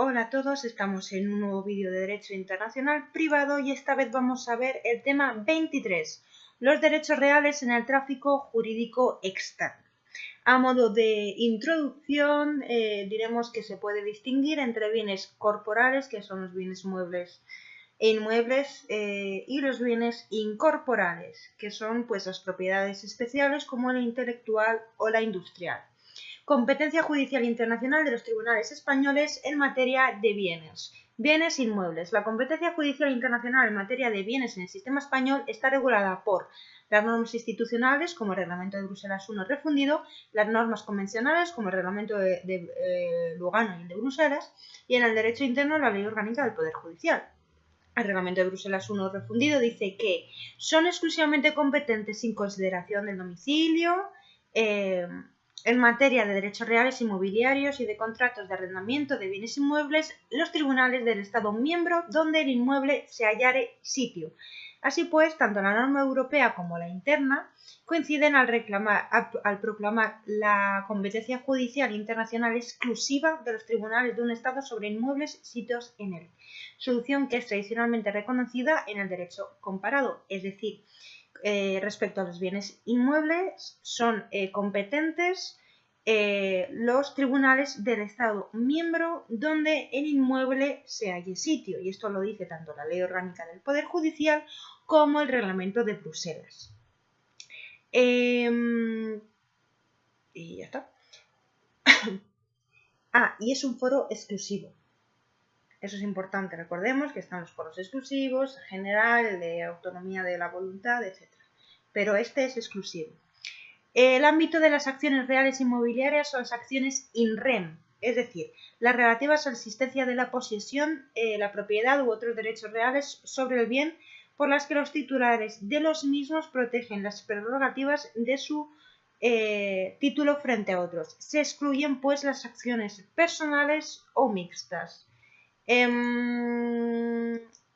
Hola a todos, estamos en un nuevo vídeo de Derecho Internacional Privado y esta vez vamos a ver el tema 23, los derechos reales en el tráfico jurídico externo. A modo de introducción, diremos que se puede distinguir entre bienes corporales, que son los bienes muebles e inmuebles, y los bienes incorporales, que son pues, las propiedades especiales como la intelectual o la industrial. Competencia judicial internacional de los tribunales españoles en materia de bienes. Bienes inmuebles. La competencia judicial internacional en materia de bienes en el sistema español está regulada por las normas institucionales, como el Reglamento de Bruselas I refundido, las normas convencionales, como el Reglamento de Lugano y el de Bruselas, y en el derecho interno la Ley Orgánica del Poder Judicial. El Reglamento de Bruselas I refundido dice que son exclusivamente competentes sin consideración del domicilio, en materia de derechos reales inmobiliarios y de contratos de arrendamiento de bienes inmuebles, los tribunales del Estado miembro donde el inmueble se hallare sitio. Así pues, tanto la norma europea como la interna coinciden al proclamar la competencia judicial internacional exclusiva de los tribunales de un Estado sobre inmuebles sitios en él, solución que es tradicionalmente reconocida en el derecho comparado, es decir, respecto a los bienes inmuebles son competentes los tribunales del Estado miembro donde el inmueble se halle sitio, y esto lo dice tanto la Ley Orgánica del Poder Judicial como el Reglamento de Bruselas. Y ya está. Y es un foro exclusivo. Eso es importante, recordemos que están los foros exclusivos, general, el de autonomía de la voluntad, etc. Pero este es exclusivo. El ámbito de las acciones reales inmobiliarias son las acciones in rem, es decir, las relativas a la existencia de la posesión, la propiedad u otros derechos reales sobre el bien por las que los titulares de los mismos protegen las prerrogativas de su título frente a otros. Se excluyen pues las acciones personales o mixtas.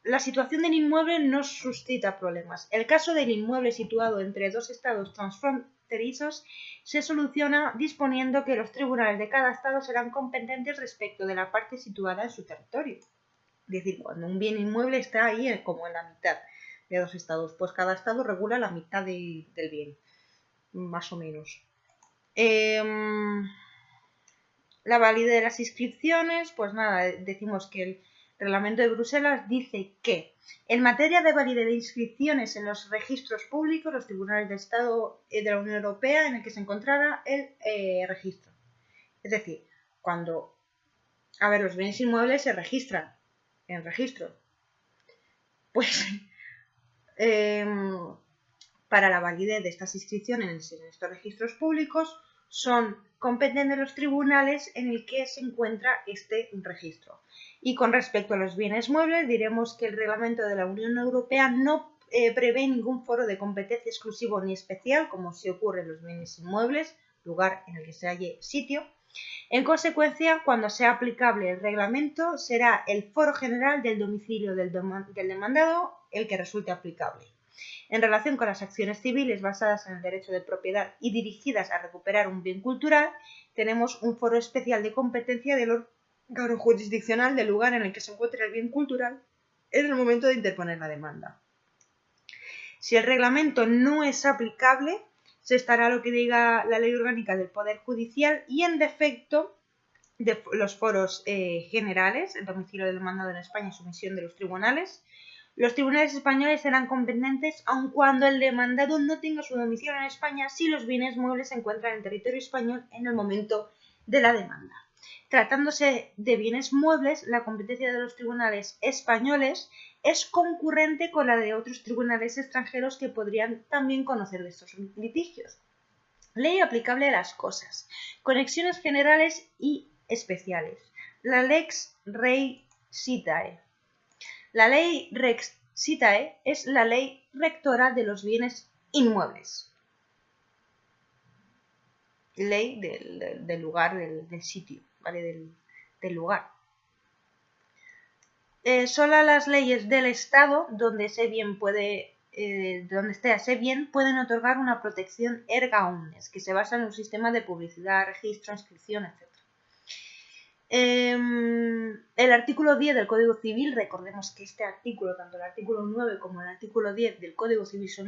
La situación del inmueble no suscita problemas. El caso del inmueble situado entre dos estados transfronterizos se soluciona disponiendo que los tribunales de cada estado serán competentes respecto de la parte situada en su territorio. Es decir, cuando un bien inmueble está ahí como en la mitad de dos estados, pues cada estado regula la mitad del bien, más o menos. La validez de las inscripciones, pues nada, decimos que el Reglamento de Bruselas dice que en materia de validez de inscripciones en los registros públicos, los tribunales de Estado de la Unión Europea en el que se encontrara el registro. Es decir, cuando, los bienes inmuebles se registran en registro, pues para la validez de estas inscripciones en estos registros públicos son competentes los tribunales en el que se encuentra este registro. Y con respecto a los bienes muebles, diremos que el reglamento de la Unión Europea no prevé ningún foro de competencia exclusivo ni especial, como se ocurre en los bienes inmuebles, lugar en el que se halle sitio. En consecuencia, cuando sea aplicable el reglamento, será el foro general del domicilio del demandado el que resulte aplicable. En relación con las acciones civiles basadas en el derecho de propiedad y dirigidas a recuperar un bien cultural, tenemos un foro especial de competencia del órgano jurisdiccional del lugar en el que se encuentra el bien cultural en el momento de interponer la demanda. Si el reglamento no es aplicable, se estará lo que diga la Ley Orgánica del Poder Judicial y en defecto de los foros generales, el domicilio del demandado en España y sumisión de los tribunales españoles serán competentes aun cuando el demandado no tenga su domicilio en España si los bienes muebles se encuentran en territorio español en el momento de la demanda. Tratándose de bienes muebles, la competencia de los tribunales españoles es concurrente con la de otros tribunales extranjeros que podrían también conocer de estos litigios. Ley aplicable a las cosas. Conexiones generales y especiales. La Lex Rei Citae. La ley Rex Citae es la ley rectora de los bienes inmuebles. Ley del lugar, del sitio, ¿vale? Del lugar. Solo las leyes del Estado donde ese bien donde esté ese bien pueden otorgar una protección erga omnes, que se basa en un sistema de publicidad, registro, inscripción, etc. El El artículo 10 del Código Civil, recordemos que este artículo, tanto el artículo 9 como el artículo 10 del Código Civil son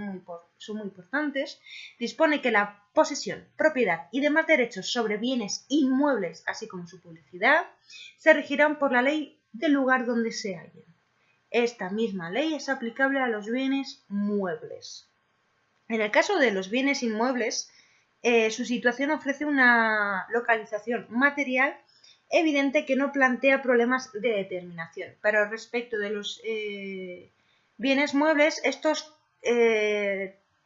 muy importantes, dispone que la posesión, propiedad y demás derechos sobre bienes inmuebles, así como su publicidad, se regirán por la ley del lugar donde se hallen. Esta misma ley es aplicable a los bienes muebles. En el caso de los bienes inmuebles, su situación ofrece una localización material evidente que no plantea problemas de determinación, pero respecto de los bienes muebles, estos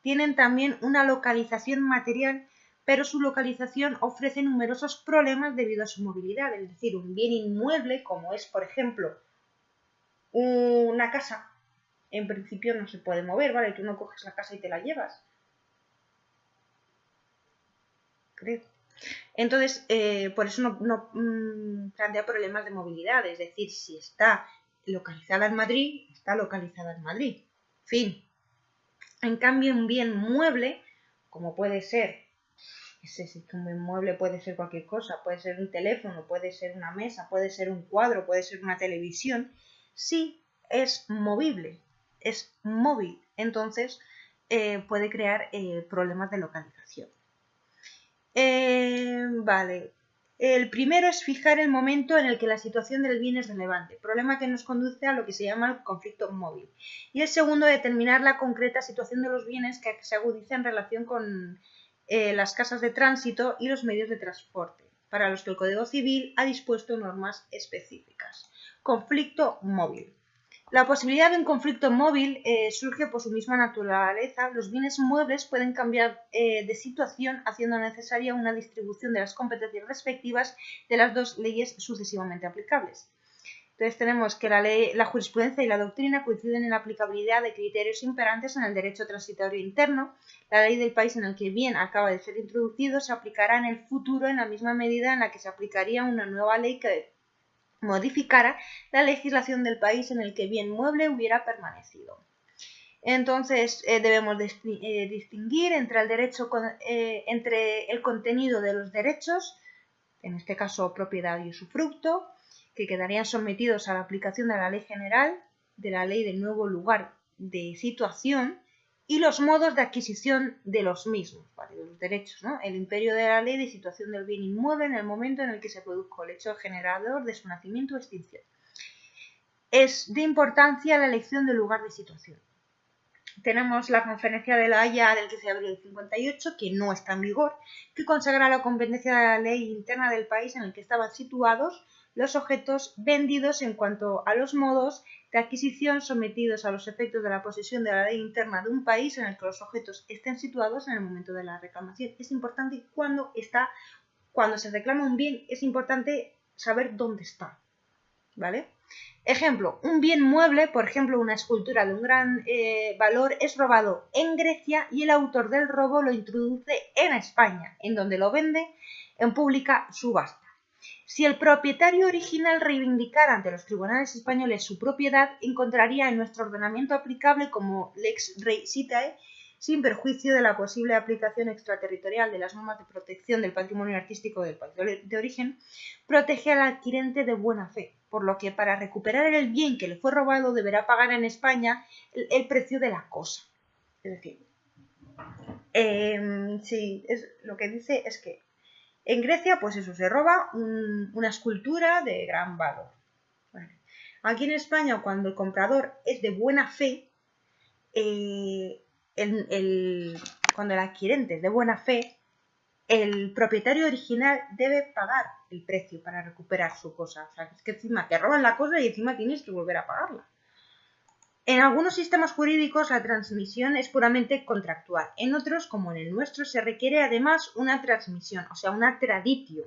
tienen también una localización material, pero su localización ofrece numerosos problemas debido a su movilidad, es decir, un bien inmueble, como es, por ejemplo, una casa, en principio no se puede mover, ¿vale? Tú no coges la casa y te la llevas. Creo. Entonces, por eso no plantea problemas de movilidad, es decir, si está localizada en Madrid, está localizada en Madrid. Fin. En cambio, un bien mueble, como puede ser, un bien mueble puede ser cualquier cosa, puede ser un teléfono, puede ser una mesa, puede ser un cuadro, puede ser una televisión, sí es movible, es móvil, entonces puede crear problemas de localización. Vale. El primero es fijar el momento en el que la situación del bien es relevante, problema que nos conduce a lo que se llama el conflicto móvil. Y el segundo, determinar la concreta situación de los bienes que se agudiza en relación con las casas de tránsito y los medios de transporte, para los que el Código Civil ha dispuesto normas específicas. Conflicto móvil. La posibilidad de un conflicto móvil surge por su misma naturaleza. Los bienes muebles pueden cambiar de situación, haciendo necesaria una distribución de las competencias respectivas de las dos leyes sucesivamente aplicables. Entonces tenemos que la jurisprudencia y la doctrina coinciden en la aplicabilidad de criterios imperantes en el derecho transitorio interno. La ley del país en el que el bien acaba de ser introducido se aplicará en el futuro en la misma medida en la que se aplicaría una nueva ley que modificara la legislación del país en el que bien mueble hubiera permanecido. Entonces debemos distinguir entre entre el contenido de los derechos, en este caso propiedad y usufructo, que quedarían sometidos a la aplicación de la ley general, de la ley del nuevo lugar de situación, y los modos de adquisición de los mismos, ¿vale? De los derechos, ¿no? El imperio de la ley de situación del bien inmueble en el momento en el que se produzca el hecho generador de su nacimiento o extinción. Es de importancia la elección del lugar de situación. Tenemos la Conferencia de la Haya del 13 de abril del 58, que no está en vigor, que consagra la competencia de la ley interna del país en el que estaban situados los objetos vendidos en cuanto a los modos de adquisición sometidos a los efectos de la posesión de la ley interna de un país en el que los objetos estén situados en el momento de la reclamación. Es importante cuando se reclama un bien, es importante saber dónde está, ¿vale? Ejemplo, un bien mueble, por ejemplo, una escultura de un gran valor, es robado en Grecia y el autor del robo lo introduce en España, en donde lo vende en pública subasta. Si el propietario original reivindicara ante los tribunales españoles su propiedad, encontraría en nuestro ordenamiento aplicable como lex rei citae, sin perjuicio de la posible aplicación extraterritorial de las normas de protección del patrimonio artístico del país de origen, protege al adquirente de buena fe, por lo que para recuperar el bien que le fue robado deberá pagar en España el precio de la cosa. Es decir, lo que dice es que en Grecia, pues eso, se roba una escultura de gran valor. Vale. Aquí en España, cuando el comprador es de buena fe, cuando el adquirente es de buena fe, el propietario original debe pagar el precio para recuperar su cosa. O sea, es que encima te roban la cosa y encima tienes que volver a pagarla. En algunos sistemas jurídicos la transmisión es puramente contractual. En otros, como en el nuestro, se requiere además una transmisión, o sea, una traditio,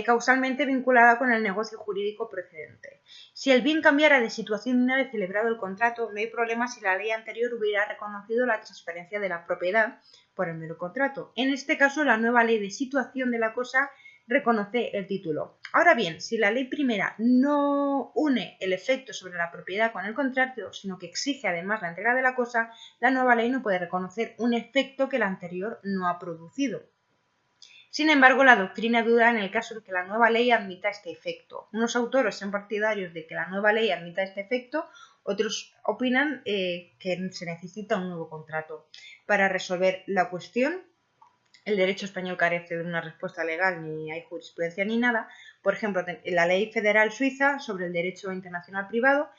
causalmente vinculada con el negocio jurídico precedente. Si el bien cambiara de situación una vez celebrado el contrato, no hay problema si la ley anterior hubiera reconocido la transferencia de la propiedad por el mero contrato. En este caso, la nueva ley de situación de la cosa reconoce el título. Ahora bien, si la ley primera no une el efecto sobre la propiedad con el contrato, sino que exige además la entrega de la cosa, la nueva ley no puede reconocer un efecto que la anterior no ha producido. Sin embargo, la doctrina duda en el caso de que la nueva ley admita este efecto. Unos autores son partidarios de que la nueva ley admita este efecto, otros opinan que se necesita un nuevo contrato. Para resolver la cuestión, el derecho español carece de una respuesta legal, ni hay jurisprudencia ni nada. Por ejemplo, la ley federal suiza sobre el derecho internacional privado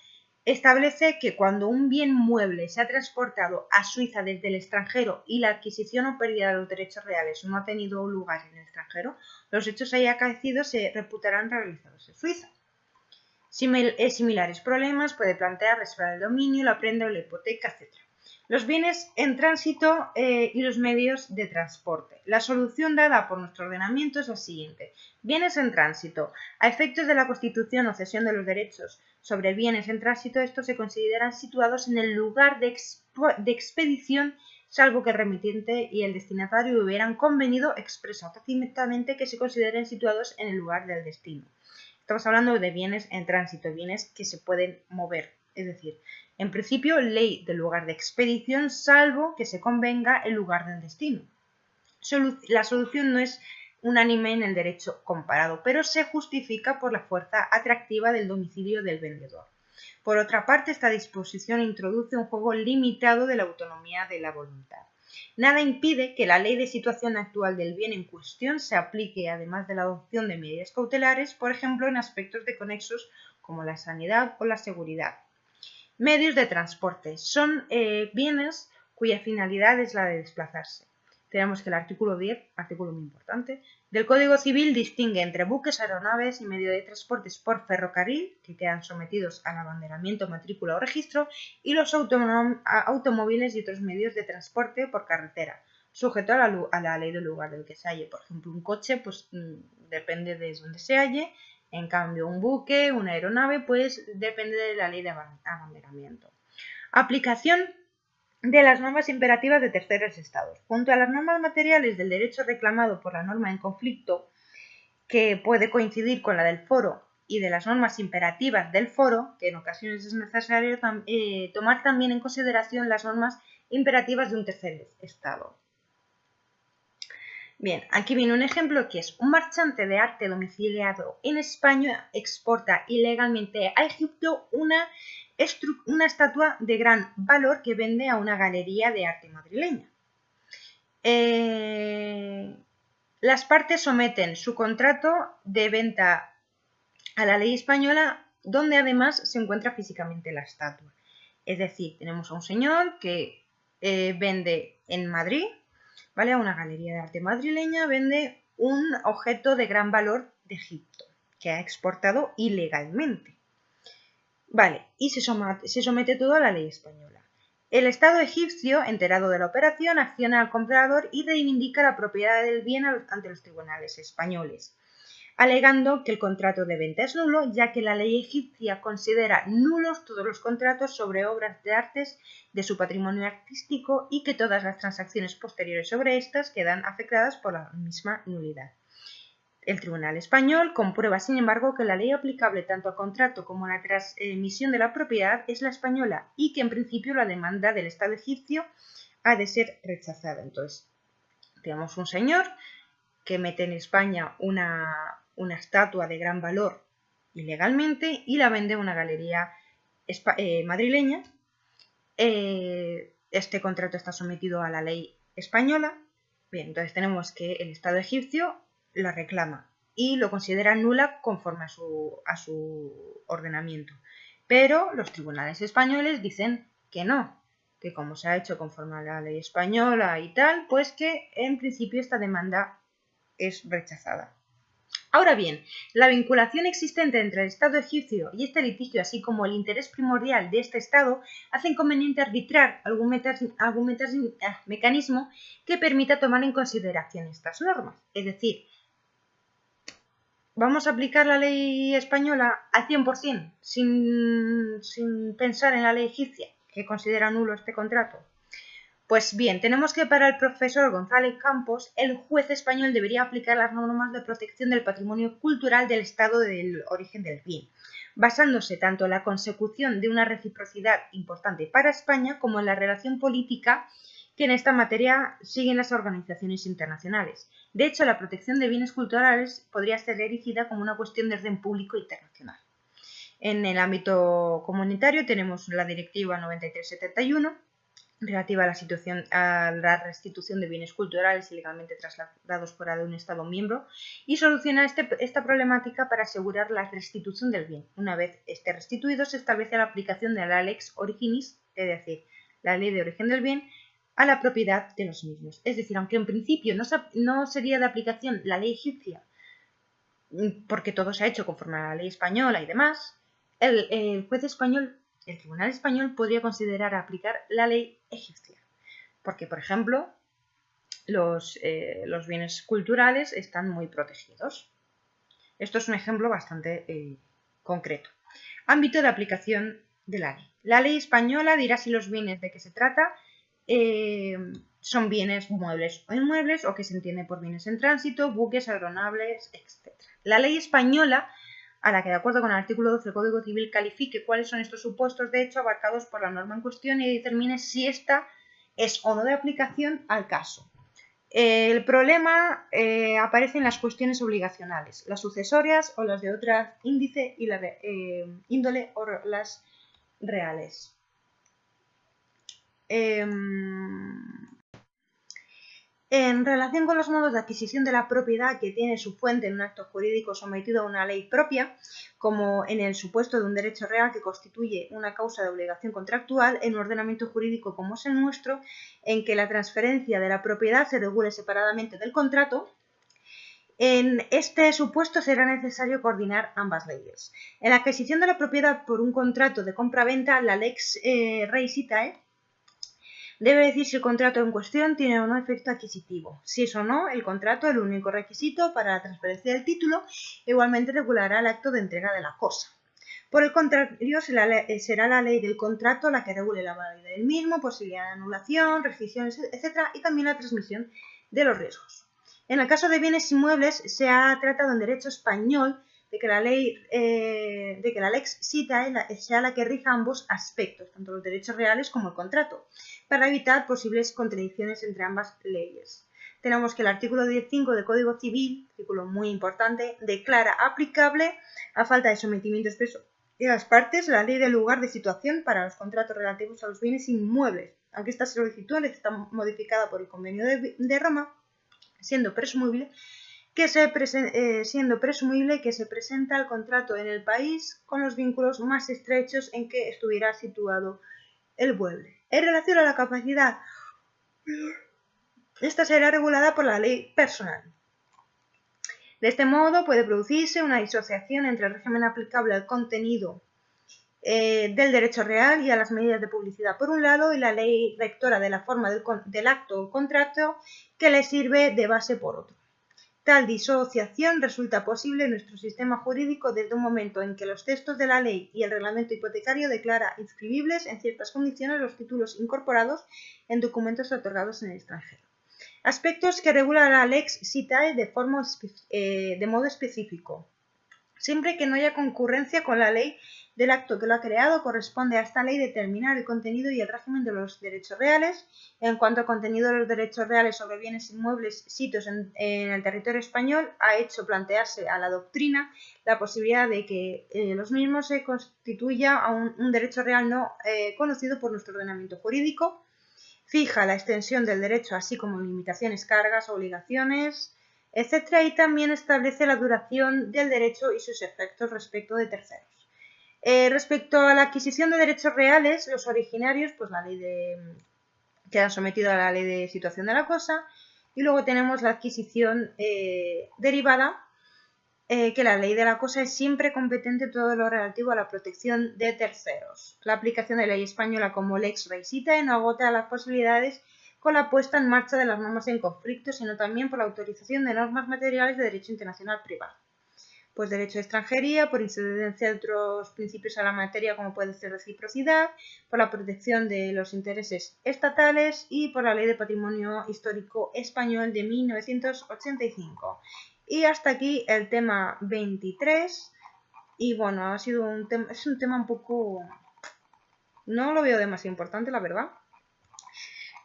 establece que cuando un bien mueble se ha transportado a Suiza desde el extranjero y la adquisición o pérdida de los derechos reales no ha tenido lugar en el extranjero, los hechos ahí acaecidos se reputarán realizados en Suiza. Similares problemas puede plantear la esfera del dominio, la prenda o la hipoteca, etc. Los bienes en tránsito y los medios de transporte. La solución dada por nuestro ordenamiento es la siguiente. Bienes en tránsito. A efectos de la constitución o cesión de los derechos sobre bienes en tránsito, estos se consideran situados en el lugar de expedición, salvo que el remitente y el destinatario hubieran convenido expresa o tácitamente que se consideren situados en el lugar del destino. Estamos hablando de bienes en tránsito, bienes que se pueden mover, es decir, en principio, ley del lugar de expedición, salvo que se convenga el lugar del destino. La solución no es unánime en el derecho comparado, pero se justifica por la fuerza atractiva del domicilio del vendedor. Por otra parte, esta disposición introduce un juego limitado de la autonomía de la voluntad. Nada impide que la ley de situación actual del bien en cuestión se aplique, además de la adopción de medidas cautelares, por ejemplo, en aspectos conexos como la sanidad o la seguridad. Medios de transporte son bienes cuya finalidad es la de desplazarse. Tenemos que el artículo 10, artículo muy importante, del Código Civil distingue entre buques, aeronaves y medios de transportes por ferrocarril, que quedan sometidos al abanderamiento, matrícula o registro, y los automóviles y otros medios de transporte por carretera, sujeto a la ley del lugar del que se halle. Por ejemplo, un coche, pues depende de dónde se halle. En cambio, un buque, una aeronave, pues depende de la ley de abanderamiento. Aplicación de las normas imperativas de terceros estados. Junto a las normas materiales del derecho reclamado por la norma en conflicto, que puede coincidir con la del foro, y de las normas imperativas del foro, que en ocasiones es necesario tomar también en consideración las normas imperativas de un tercer estado. Bien, aquí viene un ejemplo que es un marchante de arte domiciliado en España exporta ilegalmente a Egipto una estatua de gran valor que vende a una galería de arte madrileña. Las partes someten su contrato de venta a la ley española, donde además se encuentra físicamente la estatua. Es decir, tenemos a un señor que vende en Madrid, ¿vale? A una galería de arte madrileña, vende un objeto de gran valor de Egipto, que ha exportado ilegalmente. Vale, y se somete todo a la ley española. El Estado egipcio, enterado de la operación, acciona al comprador y reivindica la propiedad del bien ante los tribunales españoles, alegando que el contrato de venta es nulo, ya que la ley egipcia considera nulos todos los contratos sobre obras de artes de su patrimonio artístico y que todas las transacciones posteriores sobre estas quedan afectadas por la misma nulidad. El Tribunal español comprueba, sin embargo, que la ley aplicable tanto al contrato como a la transmisión de la propiedad es la española y que en principio la demanda del Estado egipcio ha de ser rechazada. Entonces, tenemos un señor que mete en España una estatua de gran valor ilegalmente y la vende a una galería madrileña. Este contrato está sometido a la ley española. Bien, entonces tenemos que el Estado egipcio lo reclama y lo considera nula conforme a su ordenamiento. Pero los tribunales españoles dicen que no, que como se ha hecho conforme a la ley española y tal, pues que en principio esta demanda es rechazada. Ahora bien, la vinculación existente entre el Estado egipcio y este litigio, así como el interés primordial de este Estado, hace conveniente arbitrar algún mecanismo que permita tomar en consideración estas normas. Es decir, vamos a aplicar la ley española al 100%, sin pensar en la ley egipcia, que considera nulo este contrato. Pues bien, tenemos que para el profesor González Campos, el juez español debería aplicar las normas de protección del patrimonio cultural del estado del origen del bien, basándose tanto en la consecución de una reciprocidad importante para España como en la relación política que en esta materia siguen las organizaciones internacionales. De hecho, la protección de bienes culturales podría ser erigida como una cuestión de orden público internacional. En el ámbito comunitario tenemos la Directiva 93/71, relativa a la restitución de bienes culturales ilegalmente trasladados fuera de un Estado miembro, y soluciona esta problemática para asegurar la restitución del bien. Una vez esté restituido, se establece la aplicación de la lex originis, es decir, la ley de origen del bien, a la propiedad de los mismos. Es decir, aunque en principio no sería de aplicación la ley egipcia, porque todo se ha hecho conforme a la ley española y demás, el juez español, el tribunal español, podría considerar aplicar la ley egipcia. Porque, por ejemplo, los bienes culturales están muy protegidos. Esto es un ejemplo bastante concreto. Ámbito de aplicación de la ley. La ley española dirá si los bienes de que se trata son bienes muebles o inmuebles, o que se entiende por bienes en tránsito, buques, aeronaves, etc. La ley española, a la que de acuerdo con el artículo 12 del Código Civil califique cuáles son estos supuestos de hecho abarcados por la norma en cuestión y determine si ésta es o no de aplicación al caso. El problema aparece en las cuestiones obligacionales, las sucesorias o las de otro índice y la índole o las reales. En relación con los modos de adquisición de la propiedad que tiene su fuente en un acto jurídico sometido a una ley propia, como en el supuesto de un derecho real que constituye una causa de obligación contractual en un ordenamiento jurídico como es el nuestro, en que la transferencia de la propiedad se regule separadamente del contrato, en este supuesto será necesario coordinar ambas leyes. En la adquisición de la propiedad por un contrato de compra-venta, la lex rei citae debe decir si el contrato en cuestión tiene o no efecto adquisitivo. Si es o no el contrato el único requisito para la transferencia del título, igualmente regulará el acto de entrega de la cosa. Por el contrario, será la ley del contrato la que regule la validez del mismo, posibilidad de anulación, rescisiones, etc. y también la transmisión de los riesgos. En el caso de bienes inmuebles, se ha tratado en derecho español de que la lex citae sea la que rija ambos aspectos, tanto los derechos reales como el contrato, para evitar posibles contradicciones entre ambas leyes. Tenemos que el artículo 15 del Código Civil, artículo muy importante, declara aplicable, a falta de sometimiento expreso de las partes, la ley del lugar de situación para los contratos relativos a los bienes inmuebles, aunque esta solicitud está modificada por el Convenio de Roma, siendo presumible que se presenta el contrato en el país con los vínculos más estrechos en que estuviera situado el mueble. En relación a la capacidad, esta será regulada por la ley personal. De este modo puede producirse una disociación entre el régimen aplicable al contenido del derecho real y a las medidas de publicidad por un lado, y la ley rectora de la forma del acto o contrato que le sirve de base por otro. Tal disociación resulta posible en nuestro sistema jurídico desde un momento en que los textos de la ley y el reglamento hipotecario declara inscribibles en ciertas condiciones los títulos incorporados en documentos otorgados en el extranjero. Aspectos que regula la lex citae de modo específico. Siempre que no haya concurrencia con la ley del acto que lo ha creado, corresponde a esta ley determinar el contenido y el régimen de los derechos reales. En cuanto al contenido de los derechos reales sobre bienes inmuebles sitios en el territorio español, ha hecho plantearse a la doctrina la posibilidad de que los mismos se constituya a un derecho real no conocido por nuestro ordenamiento jurídico. Fija la extensión del derecho, así como limitaciones, cargas, obligaciones, etc. Y también establece la duración del derecho y sus efectos respecto de terceros. Respecto a la adquisición de derechos reales, los originarios, pues quedan sometidos a la ley de situación de la cosa, y luego tenemos la adquisición derivada, que la ley de la cosa es siempre competente en todo lo relativo a la protección de terceros. La aplicación de la ley española como lex rei citae no agota las posibilidades con la puesta en marcha de las normas en conflicto, sino también por la autorización de normas materiales de derecho internacional privado. Pues derecho de extranjería, por incidencia de otros principios a la materia como puede ser reciprocidad, por la protección de los intereses estatales y por la Ley de Patrimonio Histórico Español de 1985. Y hasta aquí el tema 23. Y bueno, es un tema un poco... no lo veo demasiado importante, la verdad.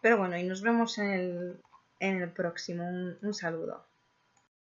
Pero bueno, y nos vemos en el próximo. Un saludo.